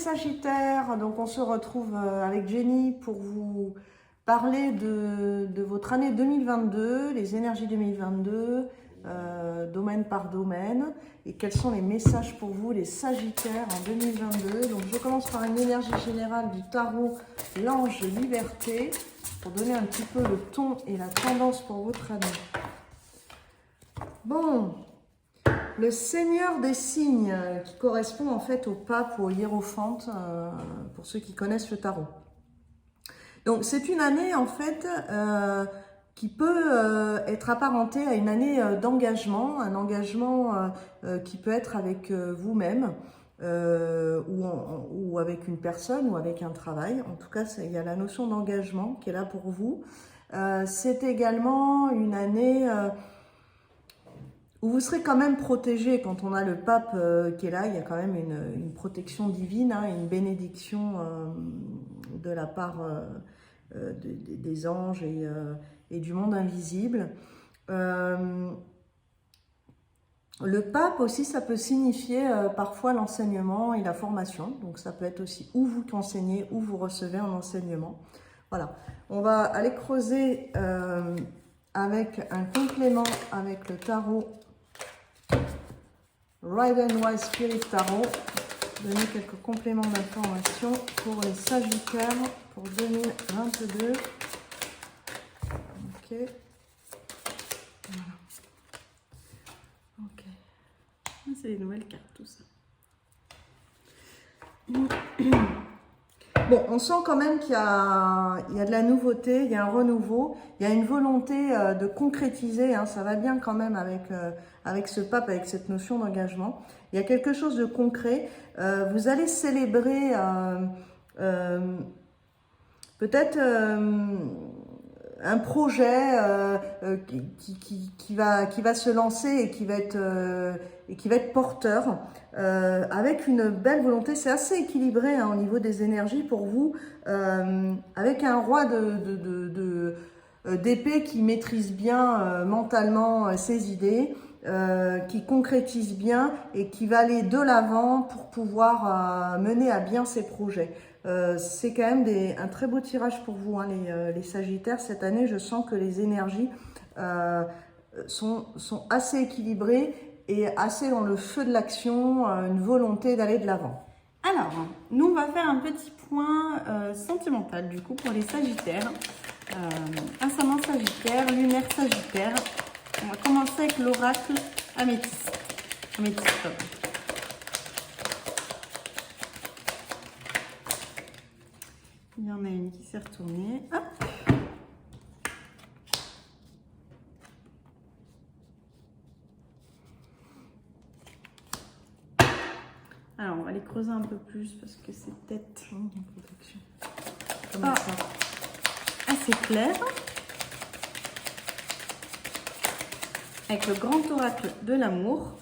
Sagittaires, donc on se retrouve avec Jenny pour vous parler de votre année 2022, les énergies 2022, domaine par domaine, et quels sont les messages pour vous, les Sagittaires en 2022. Donc je commence par une énergie générale du tarot, l'ange liberté, pour donner un petit peu le ton et la tendance pour votre année. Bon, le Seigneur des signes, qui correspond en fait au pape ou au hiérophante, pour ceux qui connaissent le tarot. Donc c'est une année en fait qui peut être apparentée à une année d'engagement, un engagement qui peut être avec vous-même ou avec une personne ou avec un travail. En tout cas, il y a la notion d'engagement qui est là pour vous. C'est également une année où vous serez quand même protégé. Quand on a le pape qui est là, il y a quand même une protection divine, hein, une bénédiction de la part des anges et du monde invisible. Le pape aussi, ça peut signifier parfois l'enseignement et la formation. Donc ça peut être aussi où vous enseignez, où vous recevez un enseignement. Voilà, on va aller creuser avec un complément avec le tarot Ride and Wise Spirit Tarot, donner quelques compléments d'information pour les Sagittaires pour 2022. Ok. Voilà. Ok. C'est les nouvelles cartes, tout ça. Bon, on sent quand même qu'il y a de la nouveauté, il y a un renouveau, il y a une volonté de concrétiser, hein, ça va bien quand même avec ce pape, avec cette notion d'engagement. Il y a quelque chose de concret. Vous allez célébrer peut-être un projet qui va se lancer et qui va être porteur. Avec une belle volonté, c'est assez équilibré hein, au niveau des énergies pour vous, avec un roi d'épée qui maîtrise bien mentalement ses idées, qui concrétise bien et qui va aller de l'avant pour pouvoir mener à bien ses projets. C'est quand même un très beau tirage pour vous, hein, les Sagittaires. Cette année, je sens que les énergies sont assez équilibrées et assez dans le feu de l'action, une volonté d'aller de l'avant. Alors, nous on va faire un petit point sentimental du coup pour les Sagittaires. Ascendant Sagittaire, lunaire Sagittaire. On va commencer avec l'oracle Améthyste. Il y en a une qui s'est retournée. Hop. Alors, on va les creuser un peu plus parce que c'est peut-être assez clair. Avec le grand oracle de l'amour.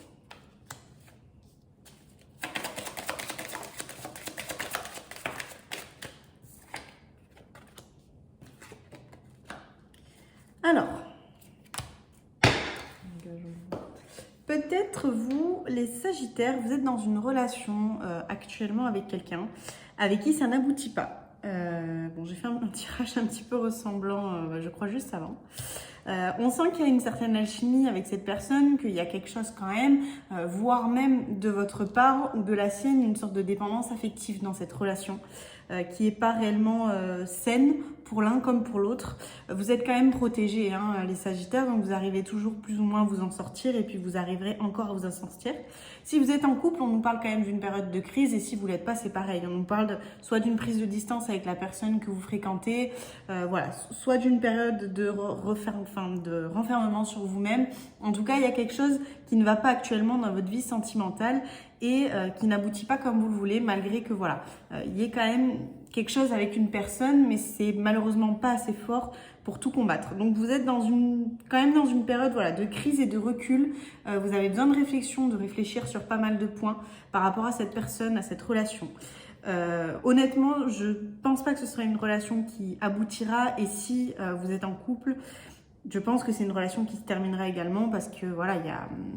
Alors, peut-être vous, les Sagittaires, vous êtes dans une relation actuellement avec quelqu'un avec qui ça n'aboutit pas. Bon, j'ai fait un tirage un petit peu ressemblant, je crois, juste avant. On sent qu'il y a une certaine alchimie avec cette personne, qu'il y a quelque chose quand même, voire même de votre part ou de la sienne, une sorte de dépendance affective dans cette relation qui n'est pas réellement saine pour l'un comme pour l'autre. Vous êtes quand même protégés, hein, les Sagittaires, donc vous arrivez toujours plus ou moins à vous en sortir et puis vous arriverez encore à vous en sortir. Si vous êtes en couple, on nous parle quand même d'une période de crise et si vous l'êtes pas, c'est pareil. On nous parle soit d'une prise de distance avec la personne que vous fréquentez, voilà, soit d'une période de renfermement sur vous-même. En tout cas, il y a quelque chose qui ne va pas actuellement dans votre vie sentimentale et qui n'aboutit pas comme vous le voulez, malgré que voilà, il y ait quand même quelque chose avec une personne, mais c'est malheureusement pas assez fort pour tout combattre. Donc vous êtes quand même dans une période voilà, de crise et de recul. Vous avez besoin de réflexion, de réfléchir sur pas mal de points par rapport à cette personne, à cette relation. Honnêtement, je pense pas que ce sera une relation qui aboutira et si vous êtes en couple, Je pense que c'est une relation qui se terminera également parce que voilà,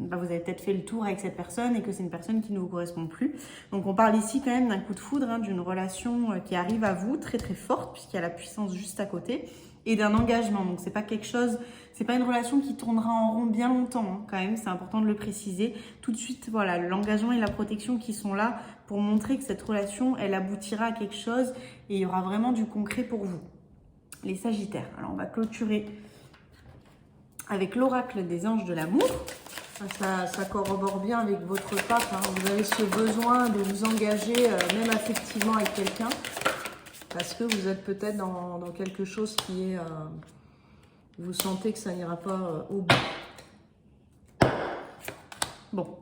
vous avez peut-être fait le tour avec cette personne et que c'est une personne qui ne vous correspond plus. Donc on parle ici quand même d'un coup de foudre, hein, d'une relation qui arrive à vous très très forte puisqu'il y a la puissance juste à côté et d'un engagement. Donc c'est pas quelque chose, c'est pas une relation qui tournera en rond bien longtemps hein, quand même. C'est important de le préciser. Tout de suite, voilà, l'engagement et la protection qui sont là pour montrer que cette relation, elle aboutira à quelque chose et il y aura vraiment du concret pour vous. Les Sagittaires. Alors on va clôturer avec l'oracle des anges de l'amour. Ça corrobore bien avec votre pape. Hein. Vous avez ce besoin de vous engager, même affectivement, avec quelqu'un. Parce que vous êtes peut-être dans quelque chose qui est... vous sentez que ça n'ira pas au bout. Bon.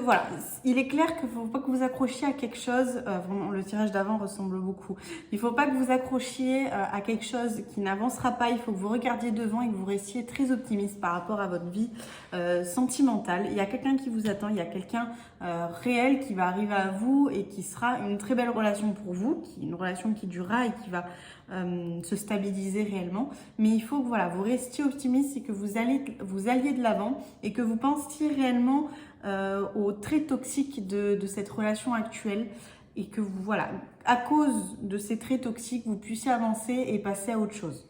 Voilà, il est clair qu'il ne faut pas que vous accrochiez à quelque chose, vraiment le tirage d'avant ressemble beaucoup, il ne faut pas que vous accrochiez à quelque chose qui n'avancera pas, il faut que vous regardiez devant et que vous restiez très optimiste par rapport à votre vie sentimentale. Il y a quelqu'un qui vous attend, il y a quelqu'un réel qui va arriver à vous et qui sera une très belle relation pour vous, une relation qui durera et qui va se stabiliser réellement. Mais il faut que voilà, vous restiez optimiste et que vous alliez de l'avant et que vous pensiez réellement aux traits toxiques de cette relation actuelle et que vous, voilà, à cause de ces traits toxiques, vous puissiez avancer et passer à autre chose.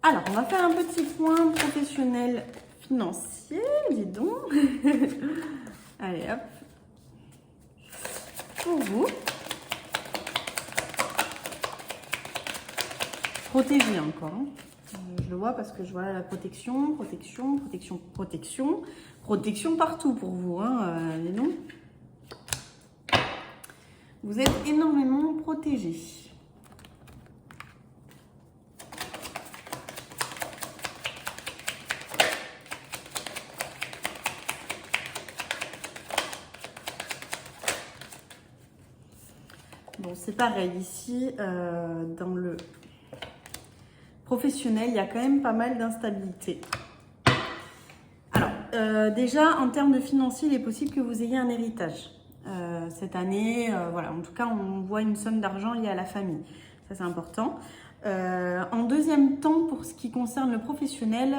Alors, on va faire un petit point professionnel financier, dis donc. Allez, hop. Pour vous. Protégé encore. Hein. Je le vois parce que je vois là la protection, protection, protection, protection. Protection partout pour vous, hein, les noms. Vous êtes énormément protégé. Bon, c'est pareil ici, dans le professionnel, il y a quand même pas mal d'instabilité. Alors, déjà, en termes de financier, il est possible que vous ayez un héritage. Cette année, voilà, en tout cas, on voit une somme d'argent liée à la famille. Ça, c'est important. En deuxième temps, pour ce qui concerne le professionnel,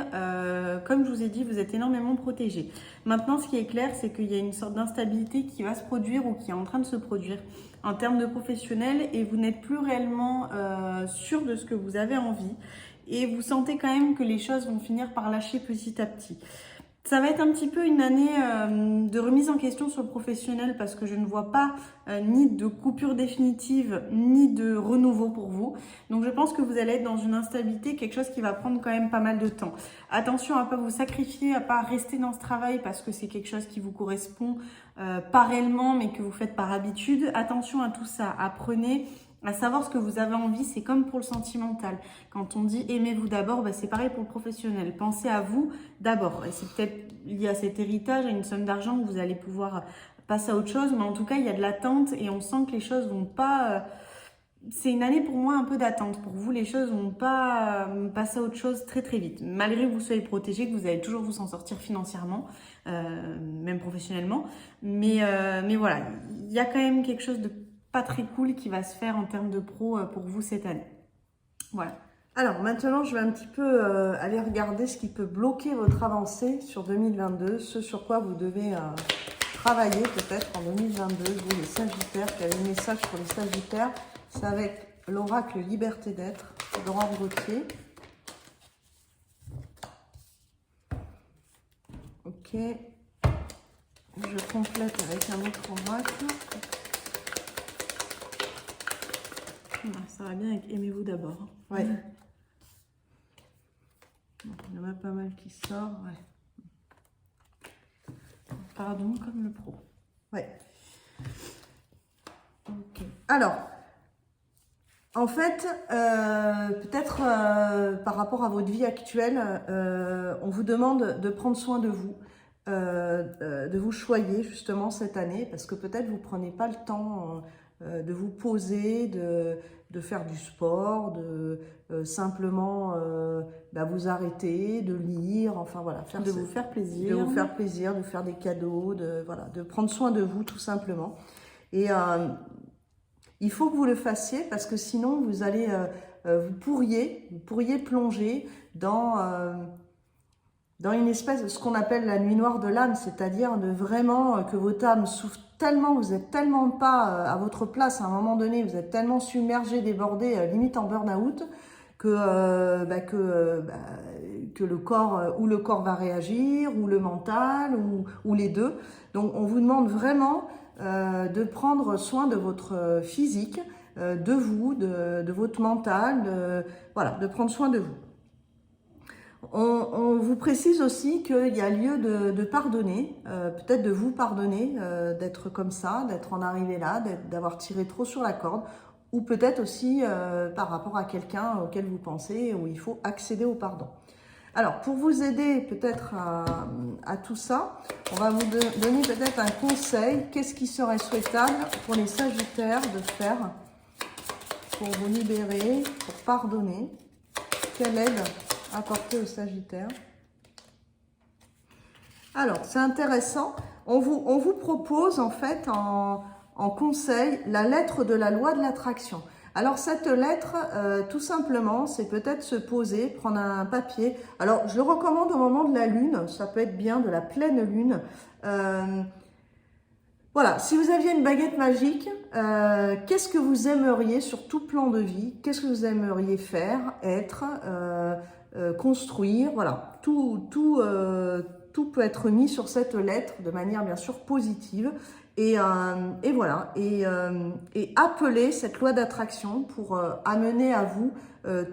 comme je vous ai dit, vous êtes énormément protégé. Maintenant, ce qui est clair, c'est qu'il y a une sorte d'instabilité qui va se produire ou qui est en train de se produire en termes de professionnel et vous n'êtes plus réellement sûr de ce que vous avez envie et vous sentez quand même que les choses vont finir par lâcher petit à petit. Ça va être un petit peu une année de remise en question sur le professionnel parce que je ne vois pas ni de coupure définitive ni de renouveau pour vous. Donc je pense que vous allez être dans une instabilité, quelque chose qui va prendre quand même pas mal de temps. Attention à ne pas vous sacrifier, à ne pas rester dans ce travail parce que c'est quelque chose qui vous correspond pas réellement mais que vous faites par habitude. Attention à tout ça, apprenez à savoir ce que vous avez envie, c'est comme pour le sentimental. Quand on dit aimez-vous d'abord, c'est pareil pour le professionnel. Pensez à vous d'abord. Et c'est peut-être lié à cet héritage, à une somme d'argent que vous allez pouvoir passer à autre chose. Mais en tout cas, il y a de l'attente et on sent que les choses vont pas... C'est une année pour moi un peu d'attente. Pour vous, les choses vont pas passer à autre chose très très vite. Malgré que vous soyez protégé, que vous allez toujours vous en sortir financièrement, même professionnellement. Mais voilà, il y a quand même quelque chose de pas très cool qui va se faire en termes de pro pour vous cette année. Voilà. Alors maintenant, je vais un petit peu aller regarder ce qui peut bloquer votre avancée sur 2022, ce sur quoi vous devez travailler peut-être en 2022, vous les Sagittaires, quel est le message pour les Sagittaires? C'est avec l'oracle Liberté d'être, Laurent Gauthier. Ok. Je complète avec un autre oracle. Ça va bien avec aimez-vous d'abord. Ouais. Donc, il y en a pas mal qui sort. Ouais. Pardon, comme le pro. Ouais. Ok. Alors, en fait, peut-être par rapport à votre vie actuelle, on vous demande de prendre soin de vous choyer justement cette année, parce que peut-être vous prenez pas le temps de vous poser, de faire du sport, de simplement vous arrêter, de lire, enfin voilà, vous faire plaisir. De vous faire plaisir, de faire des cadeaux, de prendre soin de vous tout simplement. Et il faut que vous le fassiez parce que sinon vous allez vous pourriez plonger dans une espèce de ce qu'on appelle la nuit noire de l'âme, c'est-à-dire de vraiment que votre âme souffre tellement, vous n'êtes tellement pas à votre place à un moment donné, vous êtes tellement submergé, débordé, limite en burn-out, que le corps, ou le corps va réagir, ou le mental, ou les deux. Donc on vous demande vraiment de prendre soin de votre physique, de vous, de votre mental, voilà, de prendre soin de vous. On vous précise aussi qu'il y a lieu de pardonner, peut-être de vous pardonner, d'être comme ça, d'être en arrivé là, d'avoir tiré trop sur la corde, ou peut-être aussi par rapport à quelqu'un auquel vous pensez, où il faut accéder au pardon. Alors, pour vous aider peut-être à tout ça, on va vous donner peut-être un conseil. Qu'est-ce qui serait souhaitable pour les Sagittaires de faire pour vous libérer, pour pardonner? Quelle aide apporter aux Sagittaires? Alors, c'est intéressant. On vous propose en fait en conseil la lettre de la loi de l'attraction. Alors cette lettre, tout simplement, c'est peut-être se poser, prendre un papier. Alors je le recommande au moment de la lune, ça peut être bien, de la pleine lune. Voilà, si vous aviez une baguette magique, qu'est-ce que vous aimeriez sur tout plan de vie? Qu'est-ce que vous aimeriez faire, être, construire? Voilà, tout peut être mis sur cette lettre de manière bien sûr positive. Et voilà, et appeler cette loi d'attraction pour amener à vous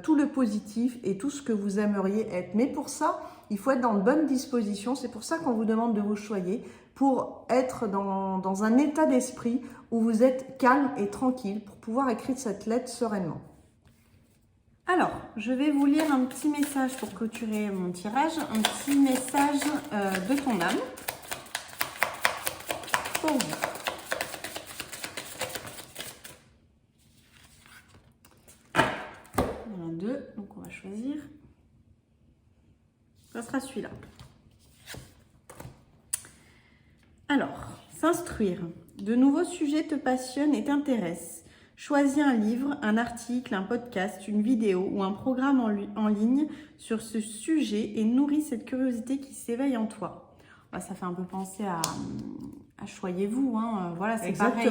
tout le positif et tout ce que vous aimeriez être. Mais pour ça, il faut être dans de bonnes dispositions. C'est pour ça qu'on vous demande de vous choyer, pour être dans un état d'esprit où vous êtes calme et tranquille, pour pouvoir écrire cette lettre sereinement. Alors, je vais vous lire un petit message pour clôturer mon tirage, un petit message de ton âme. Pour vous. Il y en a deux, donc on va choisir. Ça sera celui-là. Alors, s'instruire. De nouveaux sujets te passionnent et t'intéressent. Choisis un livre, un article, un podcast, une vidéo ou un programme en ligne sur ce sujet et nourris cette curiosité qui s'éveille en toi. Ça fait un peu penser à choyez-vous, hein. Voilà, c'est pareil.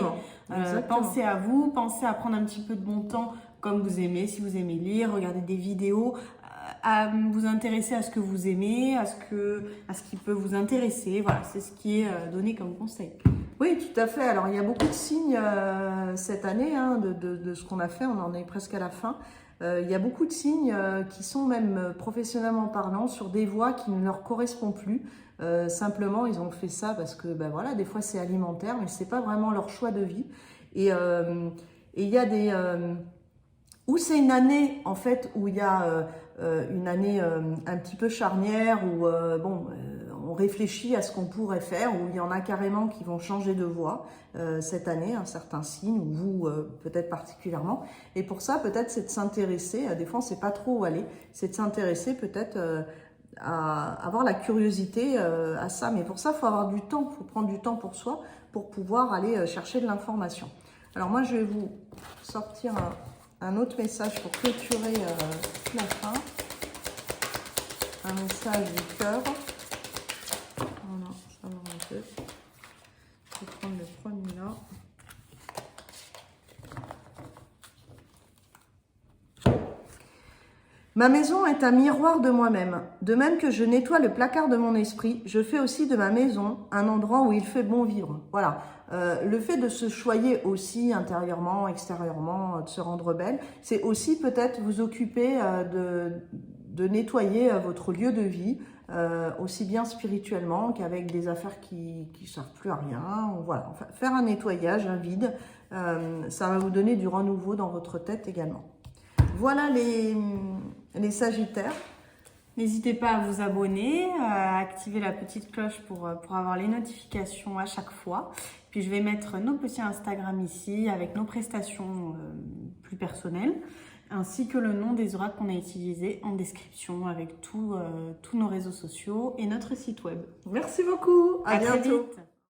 Pensez à vous, pensez à prendre un petit peu de bon temps comme vous aimez, si vous aimez lire, regarder des vidéos, à vous intéresser à ce que vous aimez, à ce qui peut vous intéresser. Voilà, c'est ce qui est donné comme conseil. Oui, tout à fait. Alors, il y a beaucoup de signes cette année hein, de ce qu'on a fait. On en est presque à la fin. Il y a beaucoup de signes qui sont même professionnellement parlant sur des voies qui ne leur correspondent plus. Simplement, ils ont fait ça parce que, ben voilà, des fois c'est alimentaire, mais c'est pas vraiment leur choix de vie. Et il y a des où c'est une année en fait où il y a une année un petit peu charnière où on réfléchit à ce qu'on pourrait faire, où il y en a carrément qui vont changer de voie cette année, un certain signe, ou vous peut-être particulièrement. Et pour ça, peut-être c'est de s'intéresser, des fois on ne sait pas trop où aller, c'est de s'intéresser peut-être à avoir la curiosité à ça. Mais pour ça, il faut avoir du temps, il faut prendre du temps pour soi, pour pouvoir aller chercher de l'information. Alors moi, je vais vous sortir un autre message pour clôturer la fin. Un message du cœur. Voilà, ça va un peu. Je vais prendre le premier là. Ma maison est un miroir de moi-même. De même que je nettoie le placard de mon esprit, je fais aussi de ma maison un endroit où il fait bon vivre. Voilà. Le fait de se choyer aussi intérieurement, extérieurement, de se rendre belle, c'est aussi peut-être vous occuper de nettoyer votre lieu de vie, aussi bien spirituellement qu'avec des affaires qui ne servent plus à rien. Voilà. Enfin, faire un nettoyage, un vide, ça va vous donner du renouveau dans votre tête également. Voilà les Sagittaires. N'hésitez pas à vous abonner, à activer la petite cloche pour avoir les notifications à chaque fois. Puis je vais mettre nos petits Instagram ici avec nos prestations plus personnelles, ainsi que le nom des oracles qu'on a utilisés en description avec tous nos réseaux sociaux et notre site web. Merci beaucoup. À bientôt. Très vite.